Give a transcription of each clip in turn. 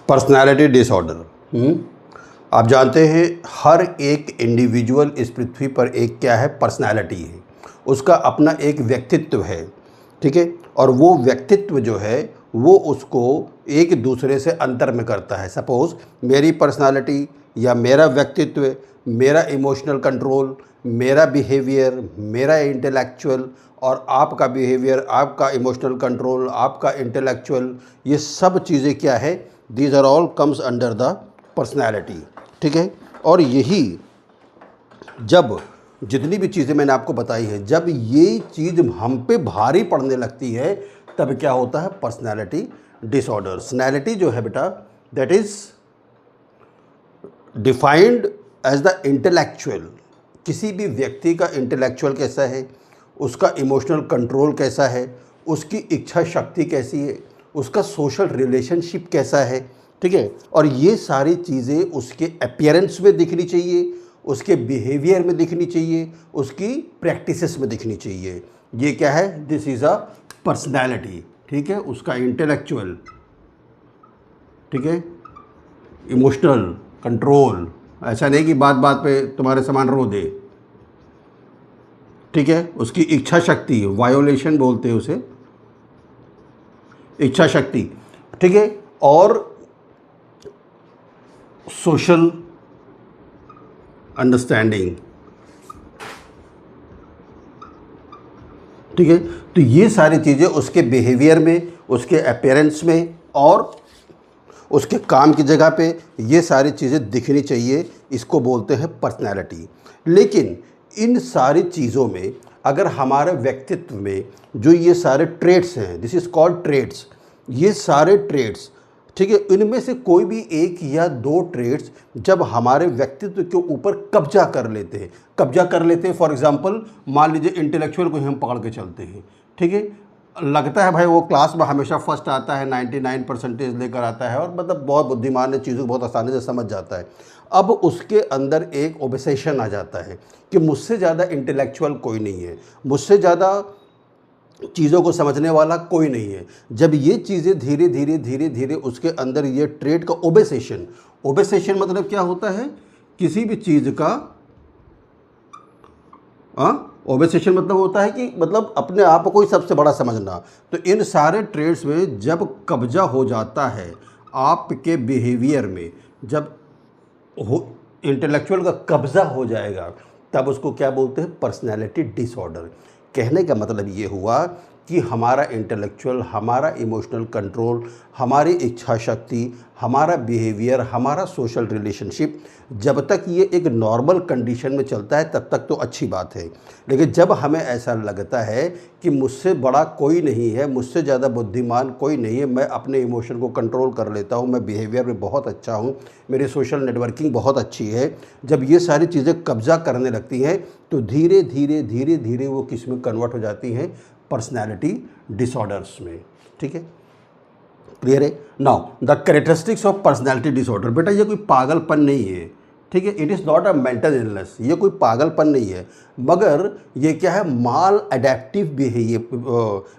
Personality disorder. आप जानते हैं हर एक इंडिविजुअल इस पृथ्वी पर एक क्या है, पर्सनालिटी है, उसका अपना एक व्यक्तित्व है, ठीक है। और वो व्यक्तित्व जो है वो उसको एक दूसरे से अंतर में करता है। सपोज़ मेरी पर्सनालिटी या मेरा व्यक्तित्व, मेरा इमोशनल कंट्रोल, मेरा बिहेवियर, मेरा इंटेलेक्चुअल और आपका बिहेवियर, आपका इमोशनल कंट्रोल, आपका इंटेलेक्चुअल, ये सब चीज़ें क्या है, these are all comes under the personality, ठीक है। और यही जब जितनी भी चीज़ें मैंने आपको बताई है, जब ये चीज़ हम पे भारी पड़ने लगती है तब क्या होता है, पर्सनैलिटी डिसऑर्डर। पर्सनैलिटी जो है बेटा, that is defined as the intellectual. किसी भी व्यक्ति का इंटेलेक्चुअल कैसा है, उसका इमोशनल कंट्रोल कैसा है, उसकी इच्छा शक्ति कैसी है, उसका सोशल रिलेशनशिप कैसा है, ठीक है। और ये सारी चीज़ें उसके अपीयरेंस में दिखनी चाहिए, उसके बिहेवियर में दिखनी चाहिए, उसकी प्रैक्टिसेस में दिखनी चाहिए। ये क्या है, दिस इज़ अ पर्सनैलिटी, ठीक है। उसका इंटेलेक्चुअल, ठीक है, इमोशनल कंट्रोल, ऐसा नहीं कि बात बात पे तुम्हारे सामान रो दे, ठीक है। उसकी इच्छा शक्ति, वायोलेशन बोलते हैं उसे, इच्छा शक्ति, ठीक है। और सोशल अंडरस्टैंडिंग, ठीक है। तो ये सारी चीज़ें उसके बिहेवियर में, उसके अपीयरेंस में और उसके काम की जगह पे ये सारी चीज़ें दिखनी चाहिए। इसको बोलते हैं पर्सनैलिटी। लेकिन इन सारी चीज़ों में अगर हमारे व्यक्तित्व में जो ये सारे ट्रेड्स हैं, दिस इज़ कॉल्ड ट्रेड्स, ये सारे ट्रेड्स, ठीक है, इनमें से कोई भी एक या दो ट्रेड्स जब हमारे व्यक्तित्व के ऊपर कब्जा कर लेते हैं, फॉर एग्जांपल मान लीजिए इंटेलेक्चुअल को हम पकड़ के चलते हैं, ठीक है। लगता है भाई वो क्लास में हमेशा फर्स्ट आता है, 99% लेकर आता है और मतलब बहुत बुद्धिमान है, चीज़ों को बहुत आसानी से समझ जाता है। अब उसके अंदर एक ओब्सेशन आ जाता है कि मुझसे ज़्यादा इंटेलेक्चुअल कोई नहीं है, मुझसे ज़्यादा चीज़ों को समझने वाला कोई नहीं है। जब ये चीज़ें धीरे धीरे उसके अंदर ये ट्रेड का ओबेसेशन मतलब क्या होता है, किसी भी चीज़ का ओबेसेशन मतलब होता है कि मतलब अपने आप को ही सबसे बड़ा समझना। तो इन सारे ट्रेड्स में जब कब्जा हो जाता है आपके बिहेवियर में, जब इंटेलेक्चुअल का कब्जा हो जाएगा तब उसको क्या बोलते हैं, पर्सनैलिटी डिसऑर्डर। कहने का मतलब ये हुआ कि हमारा इंटेलेक्चुअल, हमारा इमोशनल कंट्रोल, हमारी इच्छा शक्ति, हमारा बिहेवियर, हमारा सोशल रिलेशनशिप, जब तक ये एक नॉर्मल कंडीशन में चलता है तब तक तो अच्छी बात है। लेकिन जब हमें ऐसा लगता है कि मुझसे बड़ा कोई नहीं है, मुझसे ज़्यादा बुद्धिमान कोई नहीं है, मैं अपने इमोशन को कंट्रोल कर लेता हूँ, मैं बिहेवियर में बहुत अच्छा हूँ, मेरी सोशल नेटवर्किंग बहुत अच्छी है, जब ये सारी चीज़ें कब्जा करने लगती हैं तो धीरे धीरे वो किस में कन्वर्ट हो जाती हैं, पर्सनैलिटी डिसऑर्डर्स में, ठीक है। क्लियर है। Now the characteristics of personality disorder, बेटा ये कोई पागलपन नहीं है, ठीक है। It is not a mental illness, ये कोई पागलपन नहीं है, मगर ये क्या है, माल अडेप्टिव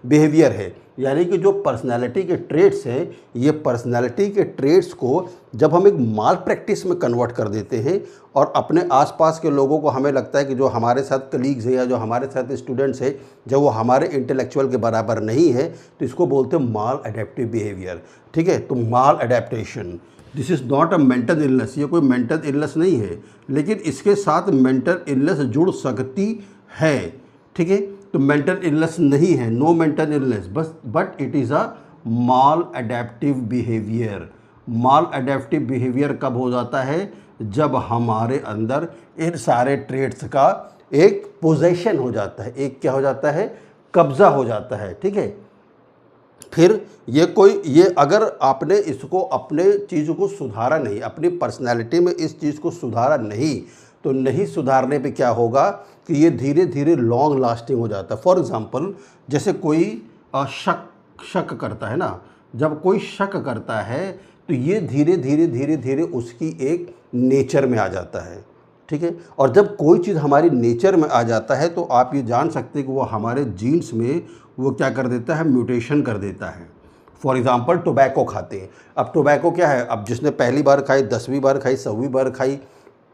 बिहेवियर है। यानी कि जो पर्सनैलिटी के ट्रेड्स हैं, ये पर्सनैलिटी के ट्रेड्स को जब हम एक माल प्रैक्टिस में कन्वर्ट कर देते हैं और अपने आसपास के लोगों को हमें लगता है कि जो हमारे साथ कलीग्स हैं या जो हमारे साथ स्टूडेंट्स हैं, जब वो हमारे इंटेलेक्चुअल के बराबर नहीं है तो इसको बोलते हैं माल अडेप्टिव बिहेवियर, ठीक है। तो maladaptation, this is not a mental illness, ये कोई मेंटल इलनेस नहीं है, लेकिन इसके साथ मेंटल इलनेस जुड़ सकती है, ठीक है। तो मेंटल इलनेस नहीं है, नो मेंटल इलनेस, बस but it is a mall adaptive behaviour. Mall adaptive behaviour कब हो जाता है, जब हमारे अंदर इन सारे ट्रेड्स का एक पोजेशन हो जाता है, एक क्या हो जाता है, कब्जा हो जाता है, ठीक है। फिर ये अगर आपने इसको अपने चीज़ को सुधारा नहीं, अपनी पर्सनैलिटी में इस चीज़ को सुधारा नहीं, तो नहीं सुधारने पे क्या होगा कि ये धीरे धीरे लॉन्ग लास्टिंग हो जाता है। फॉर एग्ज़ाम्पल जैसे कोई शक करता है ना, जब कोई शक करता है तो ये धीरे धीरे उसकी एक नेचर में आ जाता है, ठीक है। और जब कोई चीज़ हमारी नेचर में आ जाता है तो आप ये जान सकते हैं कि वो हमारे जीन्स में वो क्या कर देता है, म्यूटेशन कर देता है। फॉर एग्जांपल टोबैको खाते हैं। अब टोबैको क्या है, अब जिसने पहली बार खाई, 10वीं बार खाई, 100वीं बार खाई,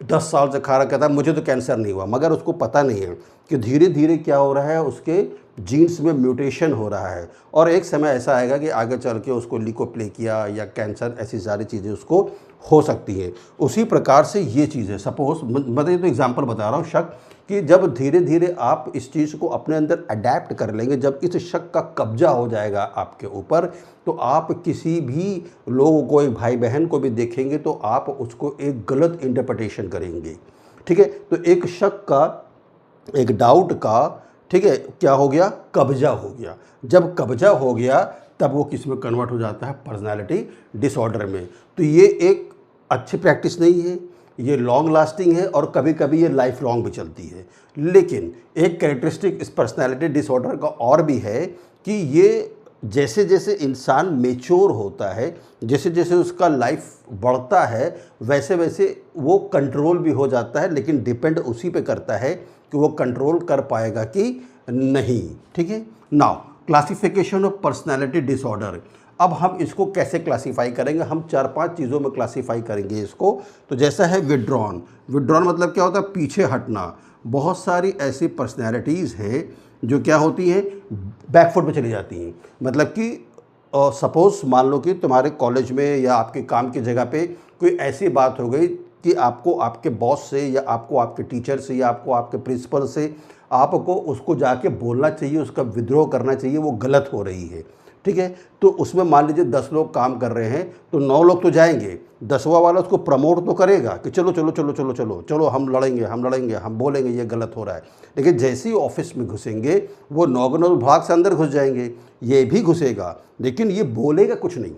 10 साल से खा रहा, कहता है मुझे तो कैंसर नहीं हुआ, मगर उसको पता नहीं है कि धीरे धीरे क्या हो रहा है, उसके जीन्स में म्यूटेशन हो रहा है और एक समय ऐसा आएगा कि आगे चल के उसको ल्यूकोप्लेकिया या कैंसर, ऐसी सारी चीज़ें उसको हो सकती हैं। उसी प्रकार से ये चीज़ें, सपोज मैं तो एग्जांपल बता रहा हूँ, शक कि जब धीरे धीरे आप इस चीज़ को अपने अंदर अडेप्ट कर लेंगे, जब इस शक का कब्जा हो जाएगा आपके ऊपर, तो आप किसी भी लोग को, एक भाई बहन को भी देखेंगे तो आप उसको एक गलत इंटरप्रिटेशन करेंगे। ठीक है, तो एक शक का, एक डाउट का, ठीक है, क्या हो गया, कब्जा हो गया। जब कब्जा हो गया तब वो किस में कन्वर्ट हो जाता है, पर्सनालिटी डिसऑर्डर में। तो ये एक अच्छी प्रैक्टिस नहीं है, ये लॉन्ग लास्टिंग है और कभी कभी ये लाइफ लॉन्ग भी चलती है। लेकिन एक कैरेक्टरिस्टिक इस पर्सनालिटी डिसऑर्डर का और भी है कि ये जैसे जैसे इंसान मेच्योर होता है, जैसे जैसे उसका लाइफ बढ़ता है, वैसे वैसे वो कंट्रोल भी हो जाता है, लेकिन डिपेंड उसी पे करता है कि वो कंट्रोल कर पाएगा कि नहीं। ठीक है, now classification of personality disorder. अब हम इसको कैसे क्लासीफाई करेंगे, हम 4-5 चीज़ों में क्लासीफाई करेंगे इसको। तो जैसा है विड्रॉन, विड्रॉन मतलब क्या होता है, पीछे हटना। बहुत सारी ऐसी पर्सनैलिटीज़ हैं जो क्या होती हैं, बैकफुट पे चली जाती हैं। मतलब कि सपोज़ मान लो कि तुम्हारे कॉलेज में या आपके काम की जगह पे कोई ऐसी बात हो गई कि आपको आपके बॉस से या आपको आपके टीचर से या आपको आपके प्रिंसिपल से आपको उसको जाके बोलना चाहिए, उसका विद्रोह करना चाहिए, वो गलत हो रही है। ठीक है, तो उसमें मान लीजिए 10 लोग काम कर रहे हैं तो 9 लोग तो जाएंगे, 10वां वाला उसको प्रमोट तो करेगा कि चलो चलो चलो चलो चलो चलो हम लड़ेंगे, हम बोलेंगे ये गलत हो रहा है। लेकिन जैसे ही ऑफिस में घुसेंगे वो 9 भाग से अंदर घुस जाएंगे, ये भी घुसेगा लेकिन ये बोलेगा कुछ नहीं,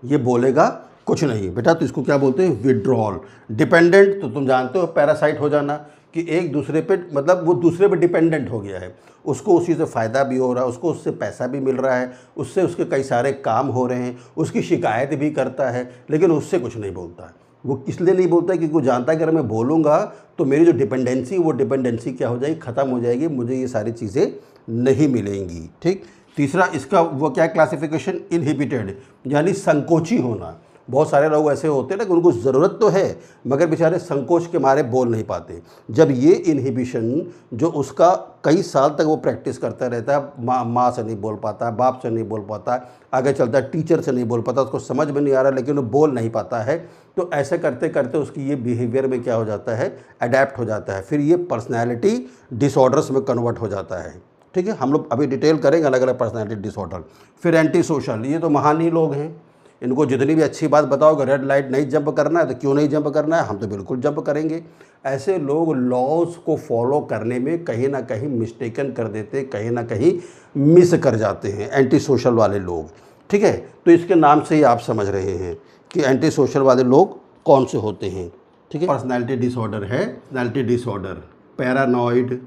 ये बोलेगा कुछ नहीं। बेटा तो इसको क्या बोलते हैं, विड्रॉल। डिपेंडेंट तो तुम जानते हो, पैरासाइट हो जाना, कि एक दूसरे पे, मतलब वो दूसरे पे डिपेंडेंट हो गया है, उसको उसी से फ़ायदा भी हो रहा है, उसको उससे पैसा भी मिल रहा है, उससे उसके कई सारे काम हो रहे हैं, उसकी शिकायत भी करता है, लेकिन उससे कुछ नहीं बोलता है। वो इसलिए नहीं बोलता क्योंकि वो जानता है कि अगर मैं बोलूँगा तो मेरी जो डिपेंडेंसी, वो डिपेंडेंसी क्या हो जाएगी, ख़त्म हो जाएगी, मुझे ये सारी चीज़ें नहीं मिलेंगी। ठीक, तीसरा इसका वो क्या क्लासिफिकेशन, इनहिबिटेड, यानी संकोची होना। बहुत सारे लोग ऐसे होते हैं ना कि उनको ज़रूरत तो है मगर बेचारे संकोच के मारे बोल नहीं पाते। जब ये इनहिबिशन जो उसका कई साल तक वो प्रैक्टिस करता रहता है, माँ से नहीं बोल पाता, बाप से नहीं बोल पाता, आगे चलता है टीचर से नहीं बोल पाता, उसको समझ में नहीं आ रहा लेकिन वो बोल नहीं पाता है, तो ऐसे करते करते उसकी ये बिहेवियर में क्या हो जाता है, अडेप्ट हो जाता है, फिर ये पर्सनैलिटी डिसऑर्डर्स में कन्वर्ट हो जाता है। ठीक है, हम लोग अभी डिटेल करेंगे अलग अलग पर्सनैलिटी डिसऑर्डर। फिर एंटी सोशल, ये तो महान ही लोग हैं, इनको जितनी भी अच्छी बात बताओगे, रेड लाइट नहीं जंप करना है तो क्यों नहीं जंप करना है, हम तो बिल्कुल जंप करेंगे। ऐसे लोग लॉज को फॉलो करने में कहीं ना कहीं मिस्टेकन कर देते, कहीं ना कहीं मिस कर जाते हैं एंटी सोशल वाले लोग। ठीक है, तो इसके नाम से ही आप समझ रहे हैं कि एंटी सोशल वाले लोग कौन से होते हैं। ठीक है, पर्सनैलिटी डिसऑर्डर है, personality disorder, paranoid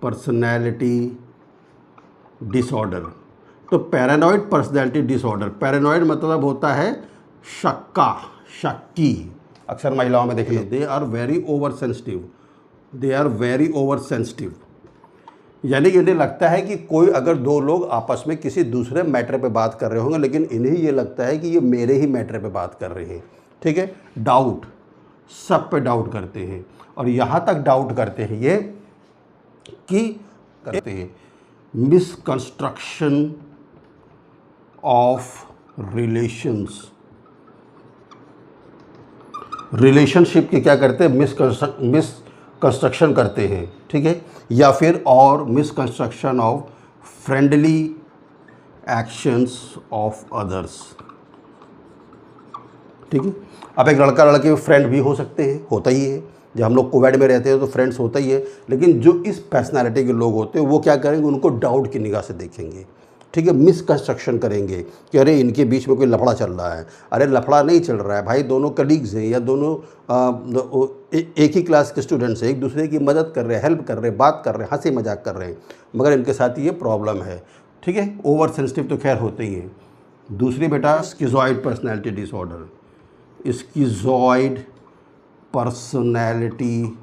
personality disorder. तो पैरानॉइड पर्सनैलिटी डिसऑर्डर, पैरानॉइड मतलब होता है शक्की। अक्सर महिलाओं में देखिए, they are very oversensitive, they are very oversensitive, यानी कि इन्हें लगता है कि कोई अगर 2 लोग आपस में किसी दूसरे मैटर पे बात कर रहे होंगे लेकिन इन्हें ये लगता है कि ये मेरे ही मैटर पे बात कर रहे हैं। ठीक है, डाउट, सब पे डाउट करते हैं और यहाँ तक डाउट करते हैं ये कि करते हैं मिसकंस्ट्रक्शन ऑफ रिलेशनशिप की क्या करते हैं, मिसकंस्ट्रक्शन करते हैं। ठीक है, या फिर और misconstruction of friendly actions of others. ठीक है, अब एक लड़का लड़की फ्रेंड भी हो सकते हैं, होता ही है, जब हम लोग कोविड में रहते हैं तो फ्रेंड्स होता ही है, लेकिन जो इस पर्सनैलिटी के लोग होते हैं वो क्या करेंगे, उनको डाउट की निगाह से देखेंगे। ठीक है, मिसकंस्ट्रक्शन करेंगे कि अरे इनके बीच में कोई लफड़ा चल रहा है, अरे लफड़ा नहीं चल रहा है भाई, दोनों कलीग्स हैं या दोनों एक ही क्लास के स्टूडेंट्स हैं, एक दूसरे की मदद कर रहे हैं, हेल्प कर रहे हैं, बात कर रहे हैं, हंसी मजाक कर रहे हैं, मगर इनके साथ ये प्रॉब्लम है। ठीक है, ओवर सेंसिटिव तो खैर होते ही हैं। दूसरी बेटा स्किज़ॉइड पर्सनैलिटी डिसऑर्डर, स्किज़ॉइड पर्सनैलिटी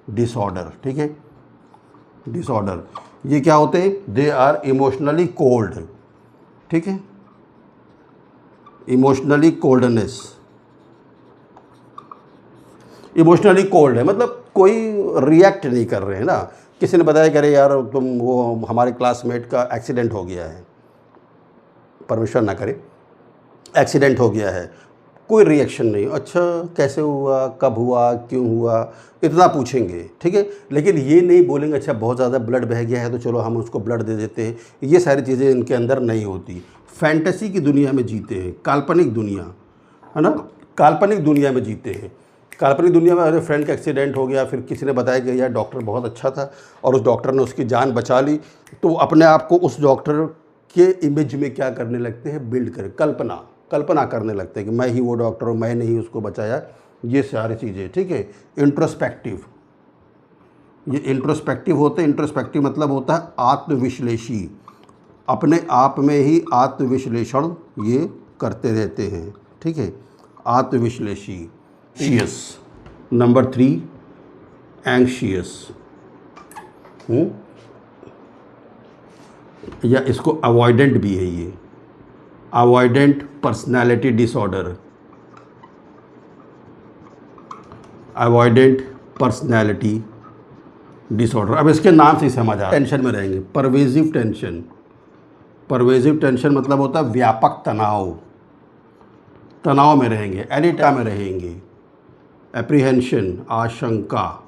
डिसऑर्डर। ठीक है, डिसऑर्डर ये क्या होते हैं, दे आर इमोशनली कोल्ड, ठीक है। इमोशनली कोल्डनेस, इमोशनली कोल्ड है मतलब कोई रिएक्ट नहीं कर रहे हैं ना। किसी ने बताया कि अरे यार तुम वो हमारे क्लासमेट का एक्सीडेंट हो गया है, परमेश्वर ना करे, एक्सीडेंट हो गया है, कोई रिएक्शन नहीं, अच्छा कैसे हुआ, कब हुआ, क्यों हुआ, इतना पूछेंगे, ठीक है। लेकिन ये नहीं बोलेंगे अच्छा बहुत ज़्यादा ब्लड बह गया है तो चलो हम उसको ब्लड दे देते हैं। ये सारी चीज़ें इनके अंदर नहीं होती। फैंटेसी की दुनिया में जीते हैं, काल्पनिक दुनिया है ना, काल्पनिक दुनिया में जीते हैं। काल्पनिक दुनिया में अरे फ्रेंड का एक्सीडेंट हो गया, फिर किसी ने बताया कि यार डॉक्टर बहुत अच्छा था और उस डॉक्टर ने उसकी जान बचा ली, तो अपने आप को उस डॉक्टर के इमेज में क्या करने लगते हैं, बिल्ड कर, कल्पना करने लगते हैं कि मैं ही वो डॉक्टर हूँ, मैंने ही उसको बचाया, ये सारी चीज़ें, ठीक है। इंट्रोस्पेक्टिव, ये इंट्रोस्पेक्टिव होते हैं। इंट्रोस्पेक्टिव मतलब होता है आत्मविश्लेषी, अपने आप में ही आत्मविश्लेषण ये करते रहते हैं, ठीक है, आत्मविश्लेषी। एंशियस, नंबर 3 एंशियस, या इसको अवॉइडेंट भी है, ये avoidant personality disorder, avoidant personality disorder. अब इसके नाम से समझ आ, टेंशन में रहेंगे, परवेजिव टेंशन, परवेजिव टेंशन मतलब होता है व्यापक तनाव, तनाव में रहेंगे, एडिटा में रहेंगे। एप्रीहेंशन, आशंका,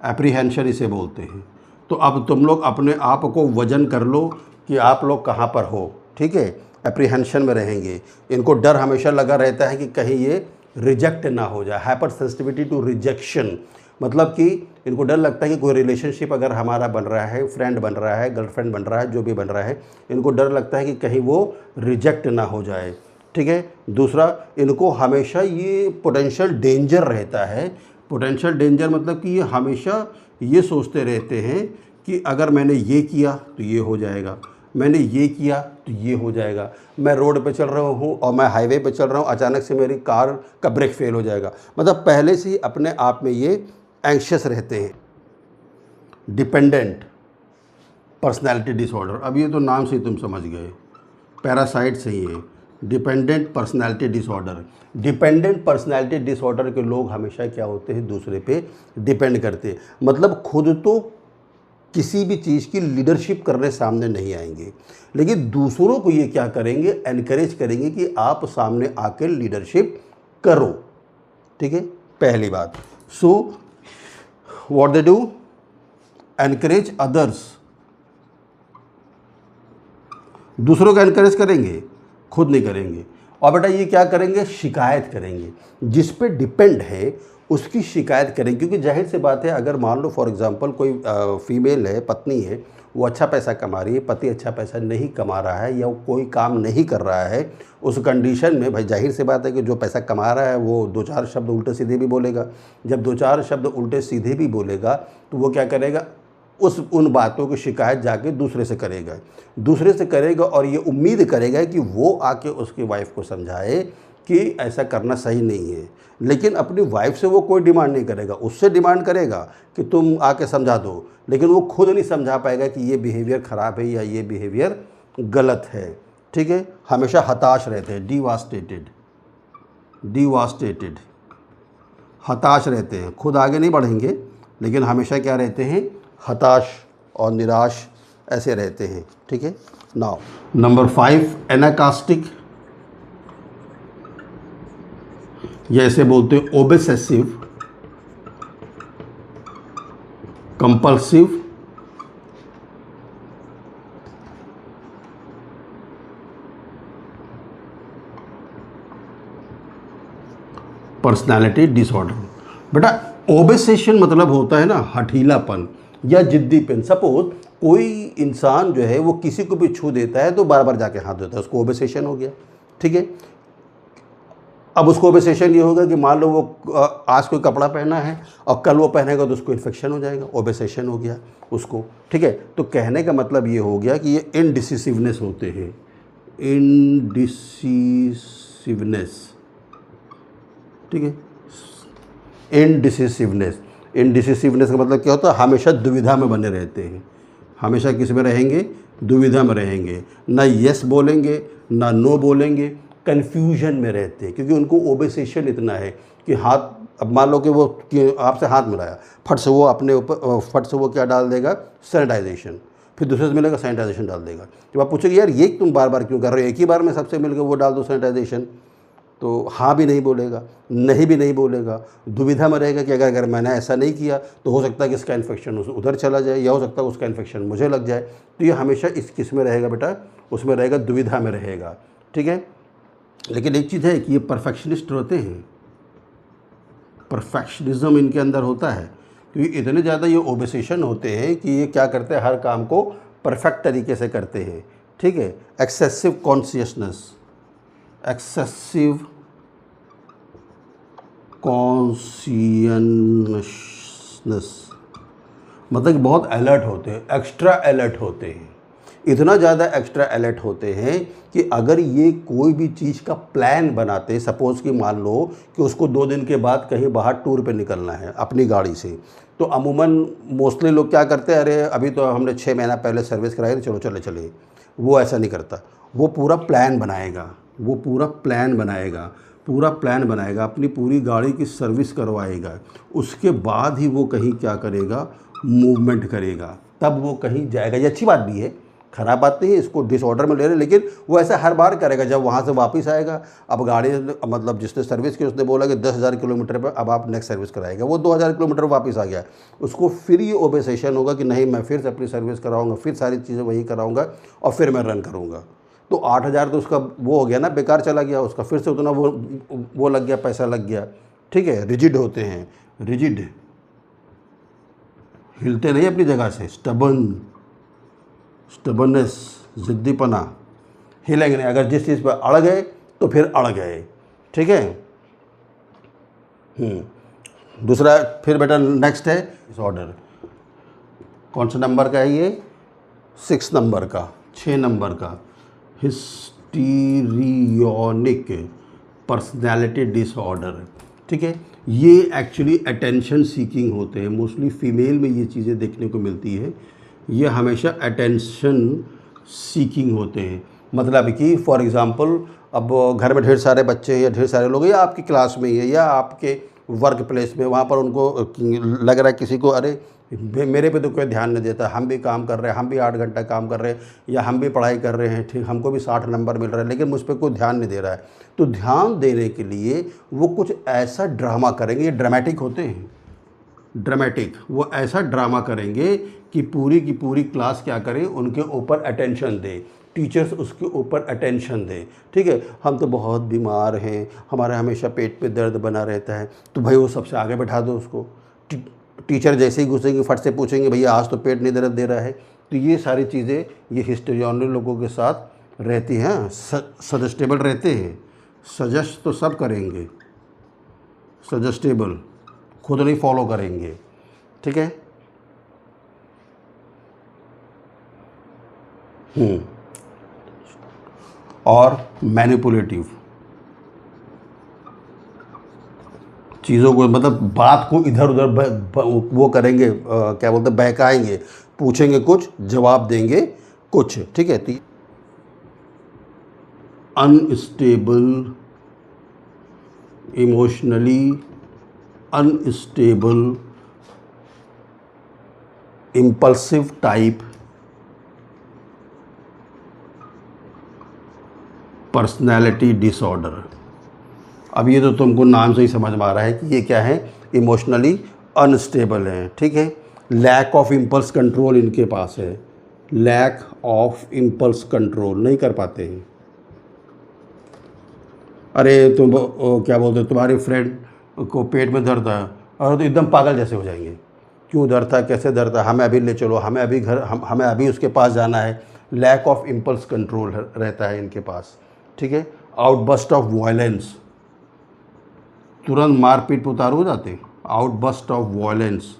एप्रीहेंशन इसे बोलते हैं। तो अब तुम लोग अपने आप को वजन कर लो कि आप लोग कहाँ पर हो, ठीक है। एप्रीहेंशन में रहेंगे, इनको डर हमेशा लगा रहता है कि कहीं ये रिजेक्ट ना हो जाए, हाइपर सेंसिटिविटी टू रिजेक्शन, मतलब कि इनको डर लगता है कि कोई रिलेशनशिप अगर हमारा बन रहा है, फ्रेंड बन रहा है, गर्लफ्रेंड बन रहा है, जो भी बन रहा है, इनको डर लगता है कि कहीं वो रिजेक्ट ना हो जाए, ठीक है। दूसरा, इनको हमेशा ये पोटेंशियल डेंजर रहता है। पोटेंशियल डेंजर मतलब कि ये हमेशा ये सोचते रहते हैं कि अगर मैंने ये किया तो ये हो जाएगा, मैंने ये किया तो ये हो जाएगा, मैं रोड पे चल रहा हूँ और मैं हाईवे पे चल रहा हूँ, अचानक से मेरी कार का ब्रेक फेल हो जाएगा, मतलब पहले से ही अपने आप में ये एंग्शियस रहते हैं। डिपेंडेंट पर्सनैलिटी डिसऑर्डर, अब ये तो नाम से ही तुम समझ गए, पैरासाइट से ही है। Dependent personality disorder, dependent personality disorder के लोग हमेशा क्या होते हैं, दूसरे पे डिपेंड करते हैं, मतलब खुद तो किसी भी चीज़ की लीडरशिप करने सामने नहीं आएंगे, लेकिन दूसरों को ये क्या करेंगे, एनकरेज करेंगे कि आप सामने आकर लीडरशिप करो, ठीक है, पहली बात। So what they do, encourage others, दूसरों को एनकरेज करेंगे, खुद नहीं करेंगे। और बेटा ये क्या करेंगे, शिकायत करेंगे, जिस पे डिपेंड है उसकी शिकायत करेंगे, क्योंकि जाहिर सी बात है अगर मान लो फॉर एग्जांपल कोई फीमेल है, पत्नी है, वो अच्छा पैसा कमा रही है, पति अच्छा पैसा नहीं कमा रहा है या कोई काम नहीं कर रहा है, उस कंडीशन में भाई जाहिर सी बात है कि जो पैसा कमा रहा है वो 2-4 शब्द उल्टे सीधे भी बोलेगा। जब 2-4 शब्द उल्टे सीधे भी बोलेगा तो वो क्या करेगा, उन बातों की शिकायत जाके दूसरे से करेगा और ये उम्मीद करेगा कि वो आके उसकी वाइफ को समझाए कि ऐसा करना सही नहीं है। लेकिन अपनी वाइफ से वो कोई डिमांड नहीं करेगा, उससे डिमांड करेगा कि तुम आके समझा दो, लेकिन वो खुद नहीं समझा पाएगा कि ये बिहेवियर ख़राब है या ये बिहेवियर गलत है, ठीक है। हमेशा हताश रहते हैं, डिवास्टेटेड, हताश रहते हैं, खुद आगे नहीं बढ़ेंगे लेकिन हमेशा क्या रहते हैं, हताश और निराश ऐसे रहते हैं, ठीक है। नाउ नंबर 5 एनाकास्टिक, या ऐसे बोलते हैं ओबेसेसिव कंपल्सिव पर्सनालिटी डिसऑर्डर। बेटा ओबेसेशन मतलब होता है ना हठीलापन या जिद्दीपन। सपोज कोई इंसान जो है वो किसी को भी छू देता है तो बार बार जाके हाथ देता है, उसको ओबेसेशन हो गया, ठीक है। अब उसको ओबेसेशन ये होगा कि मान लो वो आज कोई कपड़ा पहना है और कल वो पहनेगा तो उसको इन्फेक्शन हो जाएगा, ओबेसेशन हो गया उसको, ठीक है। तो कहने का मतलब ये हो गया कि ये इनडिसिसिवनेस होते हैं, इनडिसिसिवनेस, ठीक है। इनडिसिसिवनेस का मतलब क्या होता है, हमेशा दुविधा में बने रहते हैं, हमेशा किस में रहेंगे, दुविधा में रहेंगे, ना यस बोलेंगे ना नो बोलेंगे, कन्फ्यूजन में रहते हैं क्योंकि उनको ओबेसेशन इतना है कि हाथ, अब मान लो कि आपसे हाथ मिलाया, फट से वो अपने ऊपर फट से वो क्या डाल देगा, सैनिटाइजेशन, फिर दूसरे से मिलेगा सैनिटाइजेशन डाल देगा। जब आप पूछेंगे यार ये तुम बार बार क्यों कर रहे हो, एक ही बार में सबसे मिलकर वो डाल दो सैनिटाइजेशन, तो हाँ भी नहीं बोलेगा, नहीं भी नहीं बोलेगा, दुविधा में रहेगा कि अगर मैंने ऐसा नहीं किया तो हो सकता है कि इसका इन्फेक्शन उधर चला जाए या हो सकता है उसका इन्फेक्शन मुझे लग जाए। तो ये हमेशा इस किस में रहेगा बेटा, उसमें रहेगा, दुविधा में रहेगा, ठीक है। लेकिन एक चीज़ है कि ये परफेक्शनिस्ट होते हैं, परफेक्शनिज्म इनके अंदर होता है क्योंकि इतने ज़्यादा ये ओबेसेशन होते हैं कि ये क्या करते हैं, हर काम को परफेक्ट तरीके से करते हैं, ठीक है। एक्सेसिव कॉन्शियसनेस, एक्सेसिव कॉन्शियसनेस मतलब कि बहुत अलर्ट होते हैं, एक्स्ट्रा अलर्ट होते हैं, इतना ज़्यादा एक्स्ट्रा अलर्ट होते हैं कि अगर ये कोई भी चीज़ का प्लान बनाते, सपोज़ कि मान लो कि उसको 2 दिन के बाद कहीं बाहर टूर पे निकलना है अपनी गाड़ी से, तो अमूमन मोस्टली लोग क्या करते हैं, अरे अभी तो हमने 6 महीना पहले सर्विस कराई थी, चलो चले चले। वो ऐसा नहीं करता, वो पूरा प्लान बनाएगा, वो पूरा प्लान बनाएगा, पूरा प्लान बनाएगा, अपनी पूरी गाड़ी की सर्विस करवाएगा, उसके बाद ही वो कहीं क्या करेगा, मूवमेंट करेगा, तब वो कहीं जाएगा। ये अच्छी बात भी है, ख़राब बात नहीं है, इसको डिसऑर्डर में ले रहे हैं, लेकिन वो ऐसा हर बार करेगा जब वहाँ से वापस आएगा। अब गाड़ी मतलब जिसने सर्विस की उसने बोला कि 10,000 किलोमीटर पर अब आप नेक्स्ट सर्विस कराएगा, वो 2,000 किलोमीटर वापस आ गया, उसको फिर ये ओबेसेशन होगा कि नहीं मैं फिर से अपनी सर्विस कराऊंगा, फिर सारी चीज़ें वही कराऊंगा और फिर मैं रन करूँगा। तो 8,000 तो उसका वो हो गया ना, बेकार चला गया उसका, फिर से उतना वो लग गया, पैसा लग गया, ठीक है। रिजिड होते हैं, रिजिड, हिलते नहीं अपनी जगह से, स्टबननेस, ज़िद्दीपना, हिलेंगे नहीं, अगर जिस चीज़ पर अड़ गए तो फिर अड़ गए, ठीक है। दूसरा फिर बेटा नेक्स्ट है डिसऑर्डर, कौन सा नंबर का है ये, 6 नंबर का, 6 नंबर का, हिस्टीरियोनिक पर्सनैलिटी डिसऑर्डर, ठीक है। ये एक्चुअली अटेंशन सीकिंग होते हैं, मोस्टली फीमेल में ये चीज़ें देखने को मिलती है, ये हमेशा अटेंशन सीकिंग होते हैं। मतलब कि फॉर एग्ज़ाम्पल अब घर में ढेर सारे बच्चे हैं या ढेर सारे लोग हैं या आपकी क्लास में ही है या आपके वर्क प्लेस में, वहाँ पर उनको लग रहा है किसी को, अरे मेरे पे तो कोई ध्यान नहीं देता, हम भी काम कर रहे हैं, हम भी 8 घंटा काम कर रहे हैं या हम भी पढ़ाई कर रहे हैं, ठीक, हमको भी 60 नंबर मिल रहा है, लेकिन मुझ पर कोई ध्यान नहीं दे रहा है। तो ध्यान देने के लिए वो कुछ ऐसा ड्रामा करेंगे, ये ड्रामेटिक होते हैं, ड्रामेटिक, वो ऐसा ड्रामा करेंगे कि पूरी की पूरी क्लास क्या करे, उनके ऊपर अटेंशन दे, टीचर्स उसके ऊपर अटेंशन दें, ठीक है। हम तो बहुत बीमार हैं, हमारा हमेशा पेट पे दर्द बना रहता है, तो भाई वो सबसे आगे बैठा दो उसको। टीचर जैसे ही घुसेंगे फट से पूछेंगे भैया आज तो पेट नहीं दर्द दे रहा है। तो ये सारी चीज़ें ये हिस्टेरियन लोगों के साथ रहती हैं, सजेस्टेबल रहते हैं, सजेस्ट तो सब करेंगे, सजेस्टेबल खुद नहीं फॉलो करेंगे, ठीक है। और मैनिपुलेटिव, चीज़ों को मतलब बात को इधर उधर वो करेंगे, क्या बोलते हैं, बहकाएंगे, पूछेंगे कुछ जवाब देंगे कुछ, ठीक है। Unstable, emotionally unstable, impulsive type personality disorder. अब ये तो तुमको नाम से ही समझ में आ रहा है कि ये क्या है, इमोशनली अनस्टेबल है, ठीक है। लैक ऑफ इम्पल्स कंट्रोल इनके पास है, लैक ऑफ इम्पल्स कंट्रोल, नहीं कर पाते हैं। अरे तुम क्या बोलते हो, तुम्हारे फ्रेंड को पेट में दर्द है और तो एकदम पागल जैसे हो जाएंगे, क्यों दर्द था, कैसे दर्द था, हमें अभी ले चलो, हमें अभी हमें अभी उसके पास जाना है। लैक ऑफ इम्पल्स कंट्रोल रहता है इनके पास, ठीक है। आउटबस्ट ऑफ वायलेंस, तुरंत मारपीट पे उतारू हो जाते हैं, आउटबस्ट ऑफ वायलेंस,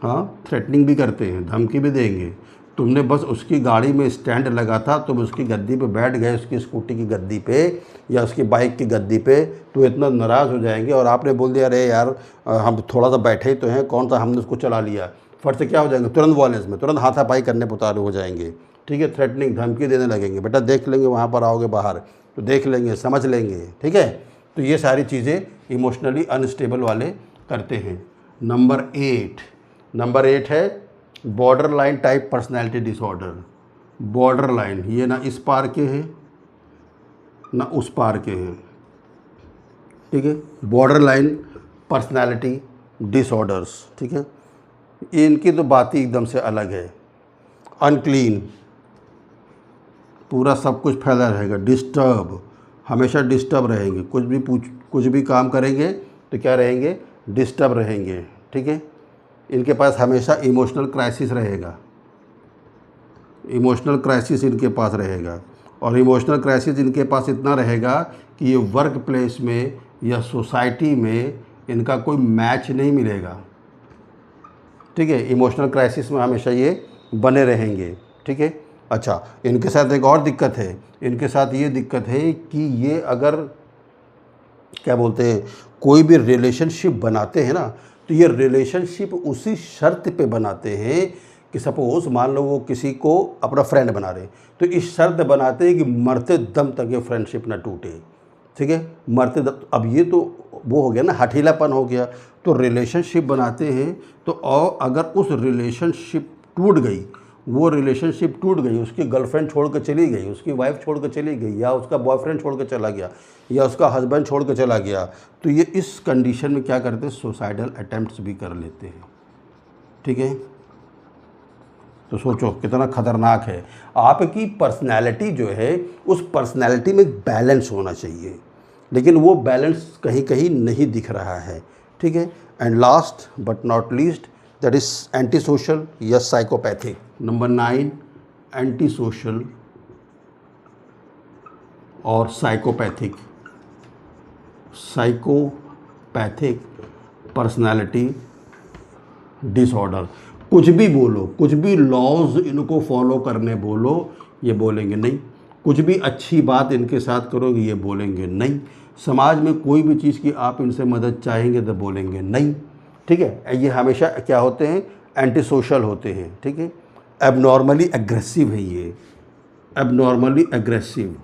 हाँ, थ्रेटनिंग भी करते हैं, धमकी भी देंगे। तुमने बस उसकी गाड़ी में स्टैंड लगा था, तुम उसकी गद्दी पे बैठ गए, उसकी स्कूटी की गद्दी पे या उसकी बाइक की गद्दी पे, तो इतना नाराज़ हो जाएंगे और आपने बोल दिया अरे यार हम थोड़ा सा बैठे ही तो हैं, कौन सा हमने उसको चला लिया, फट से क्या हो जाएंगे, तुरंत वॉयलेंस में, तुरंत हाथापाई करने पर उतारू हो जाएंगे, ठीक है, थ्रेटनिंग, धमकी देने लगेंगे, बेटा देख लेंगे वहाँ पर आओगे बाहर तो देख लेंगे, समझ लेंगे, ठीक है। तो ये सारी चीज़ें इमोशनली अनस्टेबल वाले करते हैं। नंबर 8 है border line type personality disorder. Border line, ये ना इस पार के हैं ना उस पार के हैं, ठीक है, बॉर्डर लाइन पर्सनैलिटी डिसऑर्डर्स, ठीक है। इनकी तो बात ही एकदम से अलग है। अनक्लीन, पूरा सब कुछ फैला रहेगा। डिस्टर्ब, हमेशा डिस्टर्ब रहेंगे, कुछ भी काम करेंगे तो क्या रहेंगे, डिस्टर्ब रहेंगे, ठीक है। इनके पास हमेशा इमोशनल क्राइसिस रहेगा, इमोशनल क्राइसिस इनके पास रहेगा। और इमोशनल क्राइसिस इनके पास इतना रहेगा कि ये वर्क प्लेस में या सोसाइटी में इनका कोई मैच नहीं मिलेगा, ठीक है। इमोशनल क्राइसिस में हमेशा ये बने रहेंगे, ठीक है। अच्छा, इनके साथ एक और दिक्कत है, इनके साथ ये दिक्कत है कि ये अगर क्या बोलते हैं कोई भी रिलेशनशिप बनाते हैं ना, तो ये रिलेशनशिप उसी शर्त पे बनाते हैं कि सपोज़ मान लो वो किसी को अपना फ्रेंड बना रहे, तो इस शर्त बनाते हैं कि मरते दम तक ये फ्रेंडशिप ना टूटे, ठीक है, मरते दम। अब ये तो वो हो गया ना, हठीलापन हो गया। तो रिलेशनशिप बनाते हैं तो और अगर उस रिलेशनशिप टूट गई, वो रिलेशनशिप टूट गई, उसकी गर्लफ्रेंड छोड़ कर चली गई, उसकी वाइफ छोड़ कर चली गई, या उसका बॉयफ्रेंड छोड़ कर चला गया, या उसका हस्बैंड छोड़ कर चला गया, तो ये इस कंडीशन में क्या करते हैं, सुसाइडल अटेम्प्ट्स भी कर लेते हैं, ठीक है। तो सोचो कितना खतरनाक है। आपकी पर्सनैलिटी जो है, उस पर्सनैलिटी में बैलेंस होना चाहिए, लेकिन वो बैलेंस कहीं कहीं नहीं दिख रहा है, ठीक है। And last but not least, that is anti social या साइकोपैथिक। नंबर 9, एंटी सोशल और साइकोपैथिक पर्सनालिटी डिसऑर्डर। कुछ भी बोलो, कुछ भी लॉज इनको फॉलो करने बोलो, ये बोलेंगे नहीं। कुछ भी अच्छी बात इनके साथ करोगे, ये बोलेंगे नहीं। समाज में कोई भी चीज़ की आप इनसे मदद चाहेंगे तो बोलेंगे नहीं, ठीक है। ये हमेशा क्या होते हैं, एंटी सोशल होते हैं, ठीक है। एबनॉर्मली एग्रेसिव है ये, एबनॉर्मली एग्रेसिव,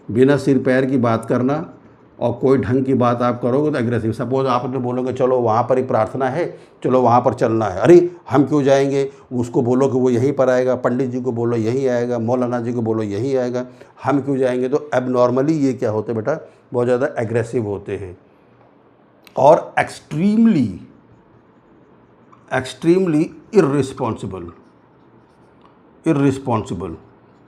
बिना सिर पैर की बात करना, और कोई ढंग की बात आप करोगे तो एग्रेसिव। सपोज आपने बोलोगे चलो वहाँ पर ही प्रार्थना है, चलो वहाँ पर चलना है, अरे हम क्यों जाएंगे, उसको बोलो कि वो यहीं पर आएगा, पंडित जी को बोलो यहीं आएगा, मौलाना जी को बोलो यहीं आएगा, हम क्यों जाएंगे। तो एबनॉर्मली ये क्या होते बेटा, बहुत ज़्यादा एग्रेसिव होते हैं। और एक्सट्रीमली इर्रिस्पॉन्सिबल,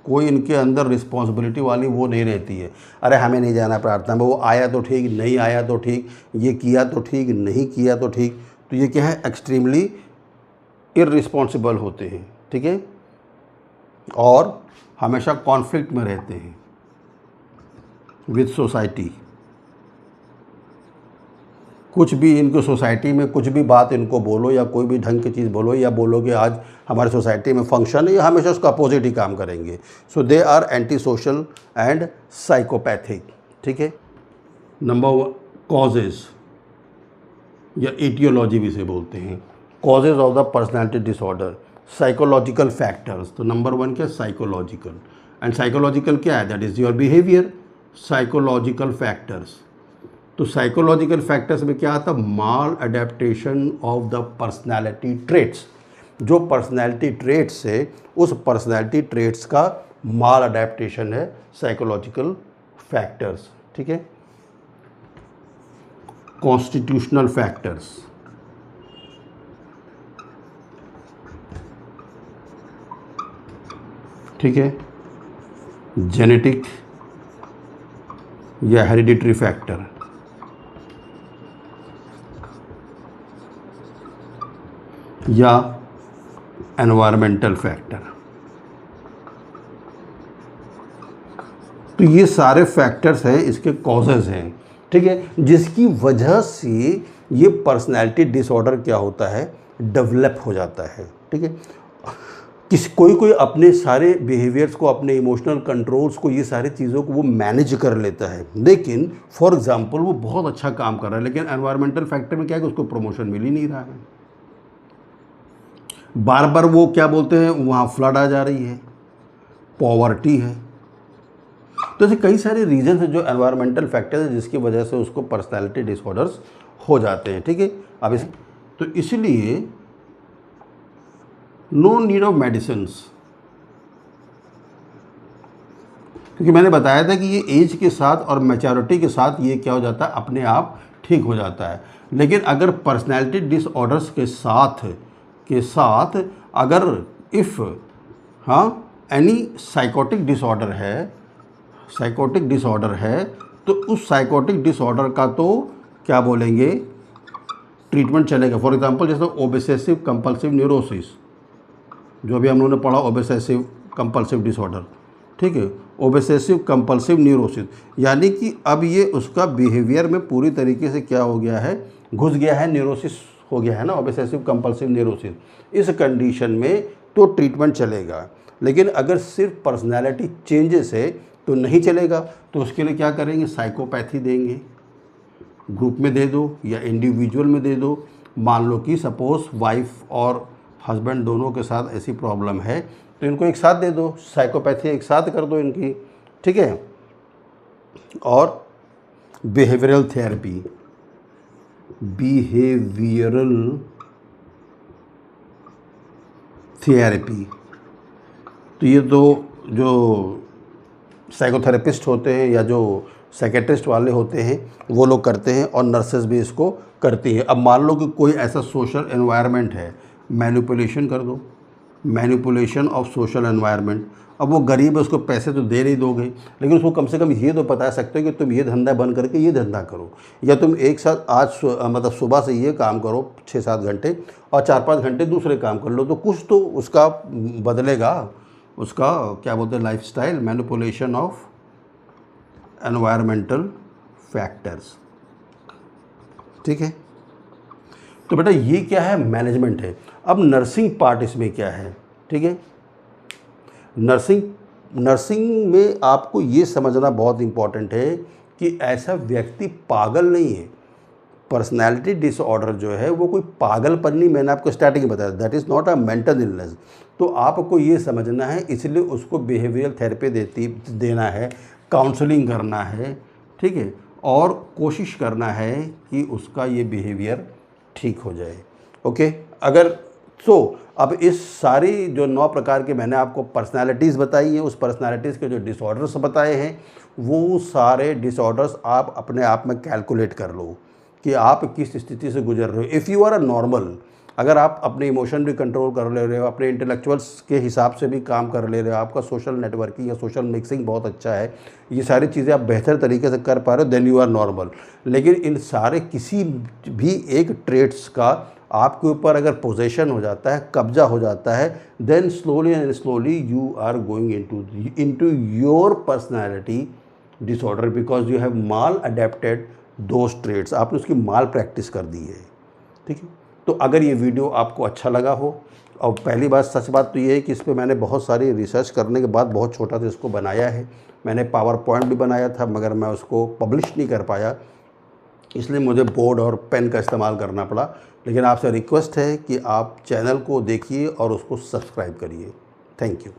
कोई इनके अंदर रिस्पॉन्सिबिलिटी वाली वो नहीं रहती है। अरे हमें नहीं जाना प्रार्थना में, वो आया तो ठीक, नहीं आया तो ठीक, ये किया तो ठीक, नहीं किया तो ठीक। तो ये क्या है, एक्सट्रीमली इर्रिस्पॉन्सिबल होते हैं, ठीक है। और हमेशा कॉन्फ्लिक्ट में रहते हैं विद सोसाइटी। कुछ भी इनको सोसाइटी में कुछ भी बात इनको बोलो, या कोई भी ढंग की चीज़ बोलो, या बोलोगे आज हमारे सोसाइटी में फंक्शन है, या हमेशा उसका अपोजिट ही काम करेंगे। So they are antisocial and psychopathic, ठीक है। नंबर 1, कॉजेज़ या एटियोलॉजी भी से बोलते हैं, causes of the personality disorder, psychological factors. तो नंबर 1 क्या, साइकोलॉजिकल। एंड साइकोलॉजिकल क्या है, that is your behaviour. Psychological factors, तो साइकोलॉजिकल फैक्टर्स में क्या आता, maladaptation of the personality traits. जो पर्सनैलिटी ट्रेट्स है, उस पर्सनैलिटी ट्रेट्स का माल अडेप्टेशन है साइकोलॉजिकल फैक्टर्स, ठीक है। कॉन्स्टिट्यूशनल फैक्टर्स, ठीक है। जेनेटिक या हेरिडिटरी फैक्टर, या एनवायरमेंटल फैक्टर। तो ये सारे फैक्टर्स हैं, इसके कॉजेज़ हैं, ठीक है, जिसकी वजह से ये पर्सनैलिटी डिसऑर्डर क्या होता है, डेवलप हो जाता है, ठीक है। कोई अपने सारे बिहेवियर्स को, अपने इमोशनल कंट्रोल्स को, ये सारी चीज़ों को वो मैनेज कर लेता है, लेकिन फॉर एग्जांपल वो बहुत अच्छा काम कर रहा है, लेकिन एनवायरमेंटल फैक्टर में क्या है कि उसको प्रमोशन मिल ही नहीं रहा है, बार बार वो क्या बोलते हैं, वहाँ फ्लड आ जा रही है, पॉवर्टी है। तो ऐसे कई सारे रीजन है जो एनवायरमेंटल फैक्टर्स है जिसकी वजह से उसको पर्सनैलिटी डिसऑर्डर्स हो जाते हैं। ठीक है, अब तो इसलिए नो नीड ऑफ मेडिसिन्स, क्योंकि मैंने बताया था कि ये एज के साथ और मैच्योरिटी के साथ ये क्या हो जाता है, अपने आप ठीक हो जाता है। लेकिन अगर पर्सनैलिटी डिसऑर्डर्स के साथ अगर इफ़ एनी साइकोटिक डिसऑर्डर है तो उस साइकोटिक डिसऑर्डर का तो क्या बोलेंगे, ट्रीटमेंट चलेगा। फॉर एग्जांपल जैसे ओब्सेसिव कंपल्सिव न्यूरोसिस, जो अभी हम लोगों ने पढ़ा, ओब्सेसिव कंपल्सिव डिसऑर्डर, ठीक है, ओब्सेसिव कंपल्सिव न्यूरोसिस, यानी कि अब ये उसका बिहेवियर में पूरी तरीके से क्या हो गया है, घुस गया है, न्यूरोसिस हो गया है ना, ओब्सेसिव कंपल्सिव न्यूरोसिस। इस कंडीशन में तो ट्रीटमेंट चलेगा। लेकिन अगर सिर्फ पर्सनैलिटी चेंजेस है तो नहीं चलेगा। तो उसके लिए क्या करेंगे, साइकोपैथी देंगे, ग्रुप में दे दो या इंडिविजुअल में दे दो। मान लो कि सपोज़ वाइफ और हस्बैंड दोनों के साथ ऐसी प्रॉब्लम है तो इनको एक साथ दे दो, साइकोपैथी एक साथ कर दो इनकी, ठीक है। और बिहेवियरल थेरेपी, तो ये दो जो साइकोथेरेपिस्ट होते हैं या जो साइकेट्रिस्ट वाले होते हैं वो लोग करते हैं, और नर्सेज भी इसको करती हैं। अब मान लो कि कोई ऐसा सोशल एनवायरनमेंट है, मैनिपुलेशन कर दो, मैनिपुलेशन ऑफ सोशल एनवायरनमेंट। अब वो गरीब है, उसको पैसे तो दे नहीं दोगे, लेकिन उसको कम से कम ये तो बता सकते हो कि तुम ये धंधा बंद करके ये धंधा करो, या तुम एक साथ आज मतलब सुबह से ये काम करो 6-7 घंटे और 4-5 घंटे दूसरे काम कर लो, तो कुछ तो उसका बदलेगा, उसका क्या बोलते हैं, lifestyle. Manipulation of environmental factors, ठीक है। तो बेटा ये क्या है, मैनेजमेंट है। अब नर्सिंग पार्ट इसमें क्या है, ठीक है। नर्सिंग में आपको ये समझना बहुत इम्पॉर्टेंट है कि ऐसा व्यक्ति पागल नहीं है। पर्सनैलिटी डिसऑर्डर जो है वो कोई पागलपन नहीं, मैंने आपको स्टार्टिंग में बताया, that is not a mental illness. तो आपको ये समझना है, इसलिए उसको बिहेवियरल थेरेपी देना है, काउंसलिंग करना है, ठीक है, और कोशिश करना है कि उसका ये बिहेवियर ठीक हो जाए। ओके, अगर अब इस सारी जो 9 प्रकार के मैंने आपको पर्सनालिटीज़ बताई हैं, उस पर्सनालिटीज़ के जो डिसऑर्डर्स बताए हैं, वो सारे डिसऑर्डर्स आप अपने आप में कैलकुलेट कर लो कि आप किस स्थिति से गुजर रहे हो। If you are a normal, अगर आप अपने इमोशन भी कंट्रोल कर ले रहे हो, अपने इंटेलेक्चुअल्स के हिसाब से भी काम कर ले रहे हो, आपका सोशल नेटवर्किंग या सोशल मिक्सिंग बहुत अच्छा है, ये सारी चीज़ें आप बेहतर तरीके से कर पा रहे हो, देन यू आर नॉर्मल। लेकिन इन सारे किसी भी एक ट्रेट्स का आपके ऊपर अगर पोजेशन हो जाता है, कब्जा हो जाता है, then slowly and slowly you are going into your personality disorder, because you have maladapted those traits, आपने उसकी माल प्रैक्टिस कर दी है, ठीक है। तो अगर ये वीडियो आपको अच्छा लगा हो, और पहली बात सच बात तो ये है कि इस पर मैंने बहुत सारी रिसर्च करने के बाद बहुत छोटा सा इसको बनाया है। मैंने पावर पॉइंट भी बनाया था मगर मैं उसको पब्लिश नहीं कर पाया, इसलिए मुझे बोर्ड और पेन का इस्तेमाल करना पड़ा। लेकिन आपसे रिक्वेस्ट है कि आप चैनल को देखिए और उसको सब्सक्राइब करिए। Thank you.